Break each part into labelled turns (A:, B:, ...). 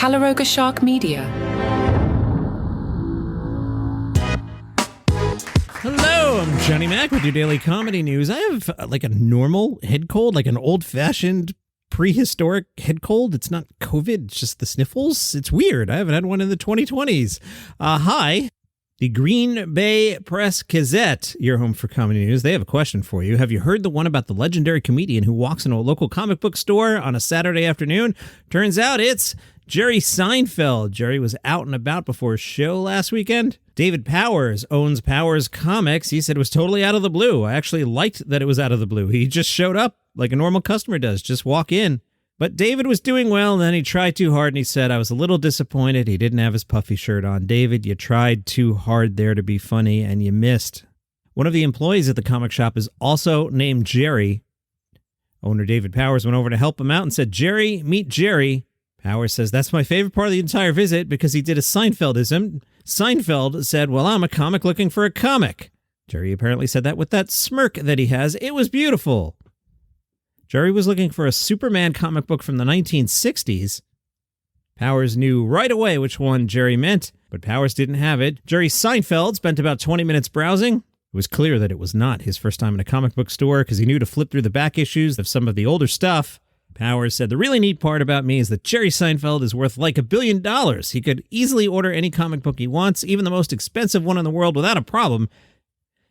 A: Calaroga Shark Media.
B: Hello, I'm Johnny Mac with your daily comedy news. I have like a normal head cold, like an old-fashioned prehistoric head cold. It's not COVID, it's just the sniffles. It's weird. I haven't had one in the 2020s. Hi. The Green Bay Press Gazette, your home for comedy news. They have a question for you. Have you heard the one about the legendary comedian who walks into a local comic book store on a Saturday afternoon? Turns out it's Jerry Seinfeld. Jerry was out and about before his show last weekend. David Powers owns Powers Comics. He said it was totally out of the blue. I actually liked that it was out of the blue. He just showed up like a normal customer does. Just walk in. But David was doing well, and then he tried too hard, and he said, I was a little disappointed he didn't have his puffy shirt on. David, you tried too hard there to be funny, and you missed. One of the employees at the comic shop is also named Jerry. Owner David Powers went over to help him out and said, Jerry, meet Jerry. Powers says, that's my favorite part of the entire visit because he did a Seinfeldism. Seinfeld said, well, I'm a comic looking for a comic. Jerry apparently said that with that smirk that he has. It was beautiful. Jerry was looking for a Superman comic book from the 1960s. Powers knew right away which one Jerry meant, but Powers didn't have it. Jerry Seinfeld spent about 20 minutes browsing. It was clear that it was not his first time in a comic book store because he knew to flip through the back issues of some of the older stuff. Powers said, the really neat part about me is that Jerry Seinfeld is worth like $1 billion. He could easily order any comic book he wants, even the most expensive one in the world, without a problem.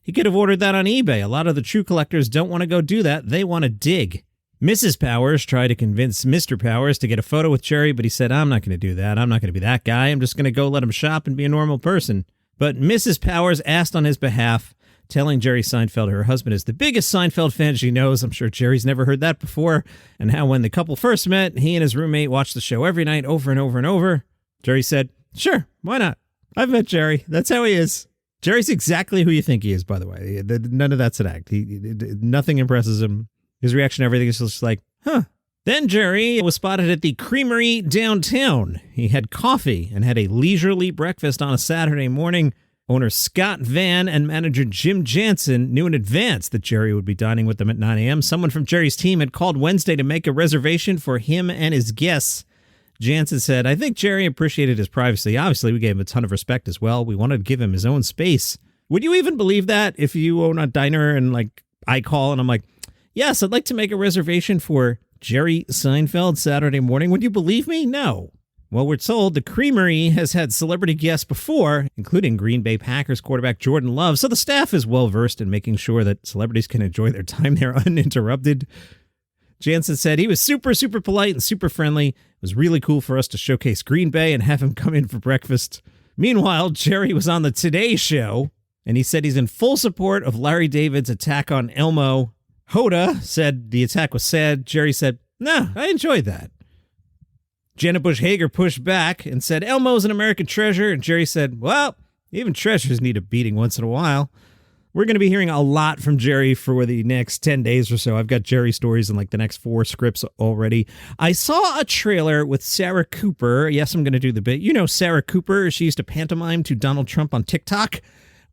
B: He could have ordered that on eBay. A lot of the true collectors don't want to go do that. They want to dig. Mrs. Powers tried to convince Mr. Powers to get a photo with Jerry, but he said, I'm not going to do that. I'm not going to be that guy. I'm just going to go let him shop and be a normal person. But Mrs. Powers asked on his behalf, telling Jerry Seinfeld her husband is the biggest Seinfeld fan she knows. I'm sure Jerry's never heard that before. And how when the couple first met, he and his roommate watched the show every night over and over and over. Jerry said, sure, why not? I've met Jerry. That's how he is. Jerry's exactly who you think he is, by the way. None of that's an act. Nothing impresses him. His reaction to everything is just like, huh. Then Jerry was spotted at the Creamery downtown. He had coffee and had a leisurely breakfast on a Saturday morning. Owner Scott Van and manager Jim Jansen knew in advance that Jerry would be dining with them at 9 a.m. Someone from Jerry's team had called Wednesday to make a reservation for him and his guests. Jansen said, I think Jerry appreciated his privacy. Obviously, we gave him a ton of respect as well. We wanted to give him his own space. Would you even believe that if you own a diner and like I call and I'm like, yes, I'd like to make a reservation for Jerry Seinfeld Saturday morning. Would you believe me? No. Well, we're told the Creamery has had celebrity guests before, including Green Bay Packers quarterback Jordan Love, so the staff is well-versed in making sure that celebrities can enjoy their time there uninterrupted. Jansen said he was super, super polite and super friendly. It was really cool for us to showcase Green Bay and have him come in for breakfast. Meanwhile, Jerry was on the Today Show, and he said he's in full support of Larry David's attack on Elmo. Hoda said the attack was sad. Jerry said, nah, I enjoyed that. Janet Bush Hager pushed back and said, Elmo's an American treasure. And Jerry said, well, even treasures need a beating once in a while. We're going to be hearing a lot from Jerry for the next 10 days or so. I've got Jerry stories in like the next 4 scripts already. I saw a trailer with Sarah Cooper. Yes, I'm going to do the bit. You know Sarah Cooper. She used to pantomime to Donald Trump on TikTok.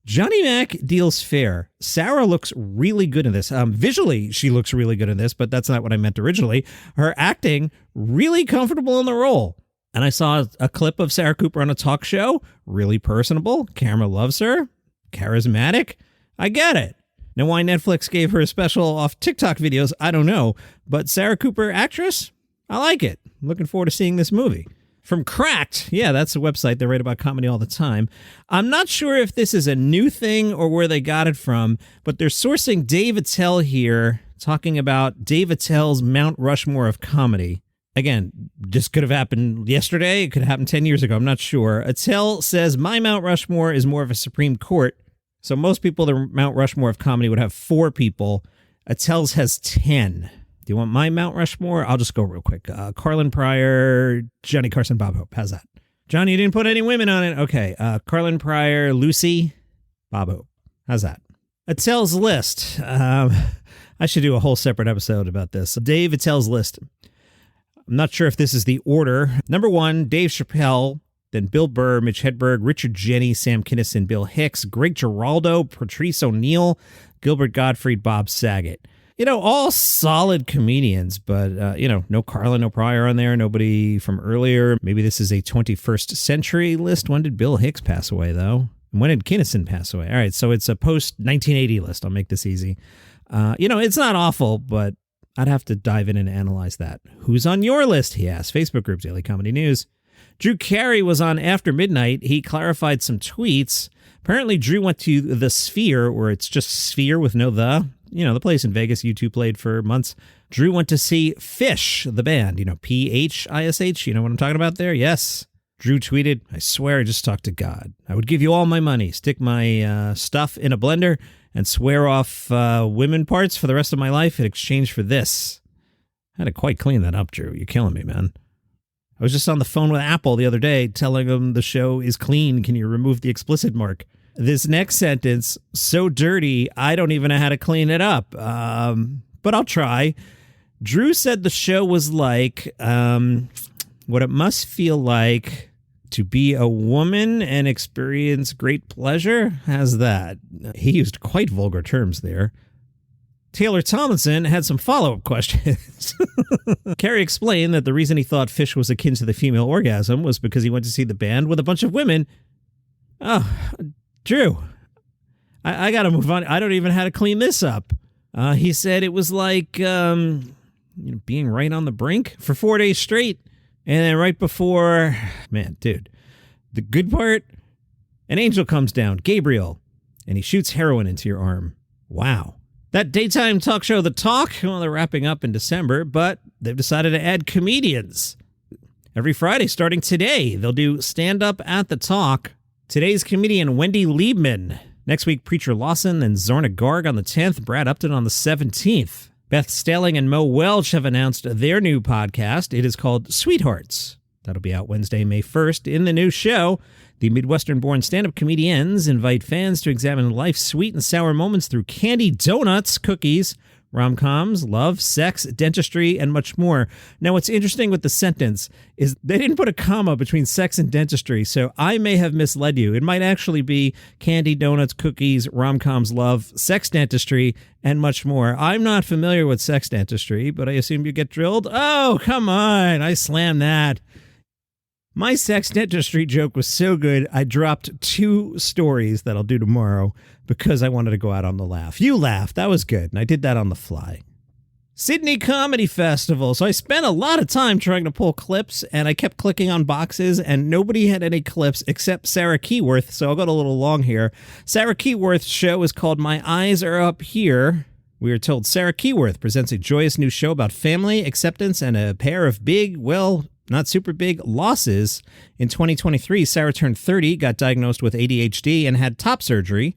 B: Johnny Mac deals fair. Sarah looks really good in this. Visually, she looks really good in this, but that's not what I meant originally. Her acting, really comfortable in the role. And I saw a clip of Sarah Cooper on a talk show. Really personable. Camera loves her. Charismatic. I get it. Now, why Netflix gave her a special off TikTok videos, I don't know. But Sarah Cooper, actress, I like it. I'm looking forward to seeing this movie. From Cracked, yeah, that's a website. They write about comedy all the time. I'm not sure if this is a new thing or where they got it from, but they're sourcing Dave Attell here, talking about Dave Attell's Mount Rushmore of comedy. Again, this could have happened yesterday. It could have happened 10 years ago. I'm not sure. Attell says, my Mount Rushmore is more of a Supreme Court. So most people, the Mount Rushmore of comedy would have 4 people. Attell's has 10. Do you want my Mount Rushmore? I'll just go real quick. Carlin Pryor, Johnny Carson, Bob Hope. How's that? Johnny, you didn't put any women on it. Okay. Carlin Pryor, Lucy, Bob Hope. How's that? Attell's list. I should do a whole separate episode about this. Dave Attell's list. I'm not sure if this is the order. Number 1, Dave Chappelle. Then Bill Burr, Mitch Hedberg, Richard Jenney, Sam Kinison, Bill Hicks, Greg Giraldo, Patrice O'Neill, Gilbert Gottfried, Bob Saget. All solid comedians, but, no Carlin, no Pryor on there, nobody from earlier. Maybe this is a 21st century list. When did Bill Hicks pass away, though? And when did Kinison pass away? All right, so it's a post-1980 list. I'll make this easy. It's not awful, but I'd have to dive in and analyze that. Who's on your list, he asked. Facebook group, Daily Comedy News. Drew Carey was on After Midnight. He clarified some tweets. Apparently, Drew went to the Sphere, where it's just Sphere with no the. The place in Vegas U2 played for months. Drew went to see Phish, the band. Phish. You know what I'm talking about there? Yes. Drew tweeted, "I swear I just talked to God. I would give you all my money, stick my stuff in a blender, and swear off women parts for the rest of my life in exchange for this." I had to quite clean that up, Drew. You're killing me, man. I was just on the phone with Apple the other day telling them the show is clean. Can you remove the explicit mark? This next sentence, so dirty, I don't even know how to clean it up. But I'll try. Drew said the show was like what it must feel like to be a woman and experience great pleasure. How's that? He used quite vulgar terms there. Taylor Tomlinson had some follow-up questions. Carey explained that the reason he thought Phish was akin to the female orgasm was because he went to see the band with a bunch of women. Oh, Drew, I got to move on. I don't even know how to clean this up. He said it was like being right on the brink for 4 days straight. And then right before, man, dude, the good part, an angel comes down, Gabriel, and he shoots heroin into your arm. Wow. That daytime talk show, The Talk, well, they're wrapping up in December, but they've decided to add comedians. Every Friday, starting today, they'll do stand-up at The Talk. Today's comedian, Wendy Liebman. Next week, Preacher Lawson and Zorna Garg on the 10th, Brad Upton on the 17th. Beth Stelling and Mo Welch have announced their new podcast. It is called Sweethearts. That'll be out Wednesday, May 1st. In the new show, the Midwestern-born stand-up comedians invite fans to examine life's sweet and sour moments through candy, donuts, cookies, rom-coms, love, sex, dentistry, and much more. Now, what's interesting with the sentence is they didn't put a comma between sex and dentistry, so I may have misled you. It might actually be candy, donuts, cookies, rom-coms, love, sex dentistry, and much more. I'm not familiar with sex dentistry, but I assume you get drilled? Oh, come on. I slammed that. My sex dentistry joke was so good, I dropped 2 stories that I'll do tomorrow because I wanted to go out on the laugh. You laughed. That was good. And I did that on the fly. Sydney Comedy Festival. So I spent a lot of time trying to pull clips, and I kept clicking on boxes, and nobody had any clips except Sarah Keyworth. So I'll go a little long here. Sarah Keyworth's show is called My Eyes Are Up Here. We are told Sarah Keyworth presents a joyous new show about family, acceptance, and a pair of big, well, not super big losses. In 2023, Sarah turned 30, got diagnosed with ADHD, and had top surgery.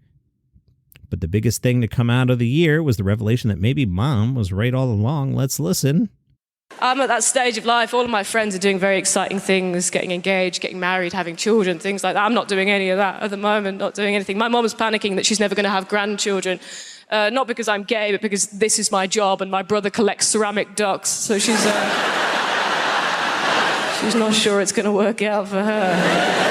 B: But the biggest thing to come out of the year was the revelation that maybe mom was right all along. Let's listen.
A: I'm at that stage of life. All of my friends are doing very exciting things, getting engaged, getting married, having children, things like that. I'm not doing any of that at the moment, not doing anything. My mom's panicking that she's never going to have grandchildren. Not because I'm gay, but because this is my job and my brother collects ceramic ducks. So she's not sure it's going to work out for her.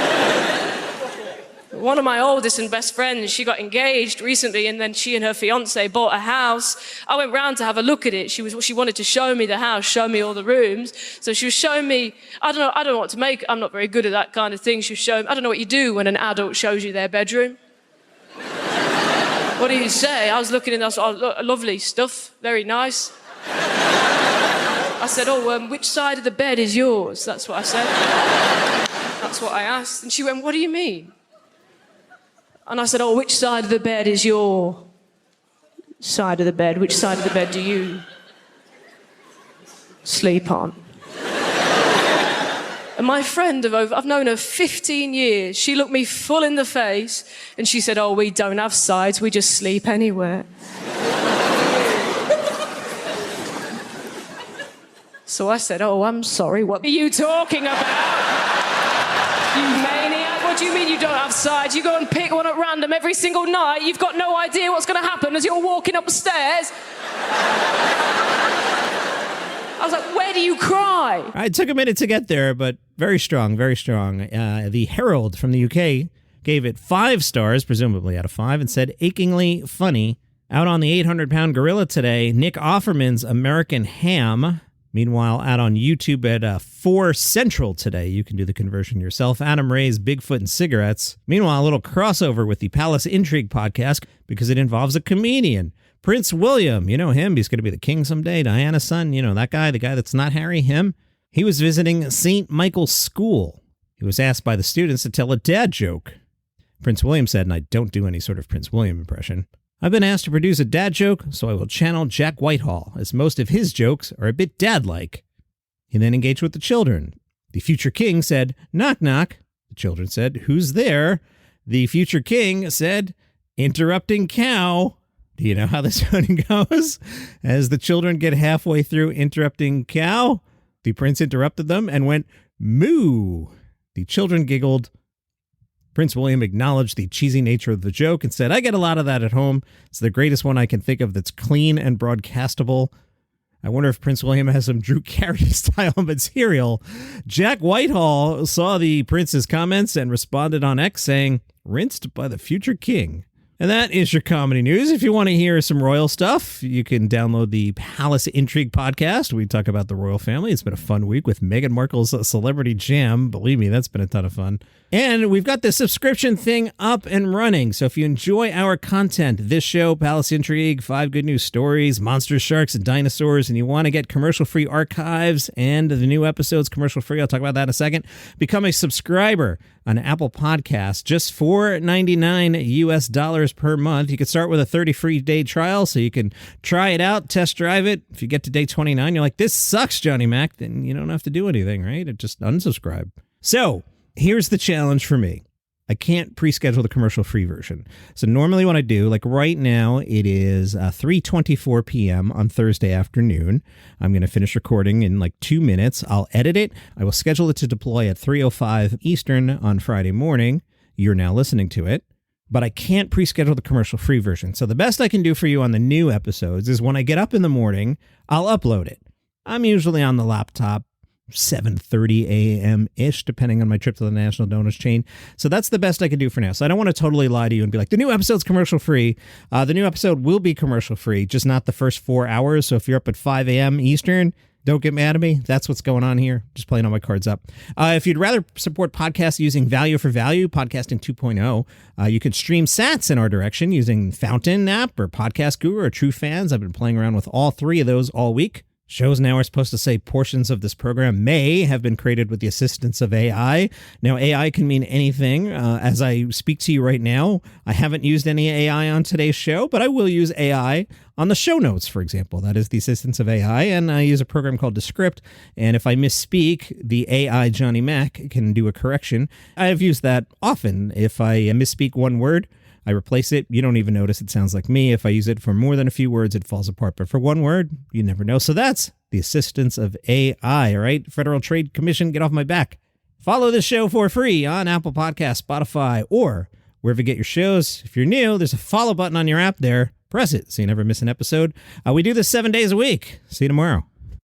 A: One of my oldest and best friends, she got engaged recently, and then she and her fiancé bought a house. I went round to have a look at it. She wanted to show me the house, show me all the rooms. So she was showing me, I don't know what to make. I'm not very good at that kind of thing. She was showing, I don't know what you do when an adult shows you their bedroom. What do you say? I was looking and I was like, oh, lovely stuff, very nice. I said, which side of the bed is yours? That's what I said. That's what I asked. And she went, what do you mean? And I said, which side of the bed is your side of the bed? Which side of the bed do you sleep on? And my friend, I've known her 15 years, she looked me full in the face and she said, we don't have sides, we just sleep anywhere. So I said, I'm sorry, what are you talking about? You maniac, what do you mean you don't have sides? You go and pick one at random every single night, you've got no idea what's going to happen as you're walking up the stairs. I was like, where do you cry?
B: It took a minute to get there, but very strong, very strong. The Herald from the UK gave it 5 stars, presumably out of 5, and said achingly funny Out on the 800-pound gorilla today, Nick Offerman's American Ham. Meanwhile, out on YouTube at 4 Central today, you can do the conversion yourself. Adam Ray's Bigfoot and Cigarettes. Meanwhile, a little crossover with the Palace Intrigue podcast because it involves a comedian. Prince William, you know him, he's going to be the king someday. Diana's son, you know that guy, the guy that's not Harry, him. He was visiting St. Michael's School. He was asked by the students to tell a dad joke. Prince William said, and I don't do any sort of Prince William impression, "I've been asked to produce a dad joke, so I will channel Jack Whitehall, as most of his jokes are a bit dad-like." He then engaged with the children. The future king said, "Knock, knock." The children said, "Who's there?" The future king said, "Interrupting cow." Do you know how this one goes? As the children get halfway through interrupting cow, the prince interrupted them and went, "Moo." The children giggled. Prince William acknowledged the cheesy nature of the joke and said, "I get a lot of that at home. It's the greatest one I can think of that's clean and broadcastable." I wonder if Prince William has some Drew Carey-style material. Jack Whitehall saw the prince's comments and responded on X saying, "Rinsed by the future king." And that is your comedy news. If you want to hear some royal stuff, you can download the Palace Intrigue podcast. We talk about the royal family. It's been a fun week with Meghan Markle's Celebrity Jam. Believe me, that's been a ton of fun. And we've got the subscription thing up and running. So if you enjoy our content, this show, Palace Intrigue, 5 Good News Stories, Monsters, Sharks, and Dinosaurs, and you want to get commercial-free archives and the new episodes commercial-free, I'll talk about that in a second, become a subscriber on Apple Podcasts, just $4.99 US per month. You can start with a 30-free-day trial, so you can try it out, test drive it. If you get to day 29, you're like, "This sucks, Johnny Mac," then you don't have to do anything, right? Just unsubscribe. So here's the challenge for me. I can't pre-schedule the commercial-free version. So normally what I do, like right now, it is 3:24 p.m. on Thursday afternoon. I'm going to finish recording in like 2 minutes. I'll edit it. I will schedule it to deploy at 3:05 Eastern on Friday morning. You're now listening to it. But I can't pre-schedule the commercial-free version. So the best I can do for you on the new episodes is when I get up in the morning, I'll upload it. I'm usually on the laptop 7:30 a.m.-ish, depending on my trip to the National Donuts chain. So that's the best I can do for now. So I don't want to totally lie to you and be like, the new episode's commercial-free. The new episode will be commercial-free, just not the first 4 hours. So if you're up at 5 a.m. Eastern, don't get mad at me. That's what's going on here. Just playing all my cards up. If you'd rather support podcasts using Value for Value, Podcasting 2.0, you can stream sats in our direction using Fountain app or Podcast Guru or True Fans. I've been playing around with all 3 of those all week. Shows now are supposed to say portions of this program may have been created with the assistance of AI. Now, AI can mean anything. As I speak to you right now, I haven't used any AI on today's show, but I will use AI on the show notes, for example. That is the assistance of AI, and I use a program called Descript, and if I misspeak, the AI Johnny Mac can do a correction. I've used that often. If I misspeak one word, I replace it. You don't even notice it sounds like me. If I use it for more than a few words, it falls apart. But for one word, you never know. So that's the assistance of AI, all right? Federal Trade Commission, get off my back. Follow this show for free on Apple Podcasts, Spotify, or wherever you get your shows. If you're new, there's a follow button on your app there. Press it so you never miss an episode. We do this 7 days a week. See you tomorrow.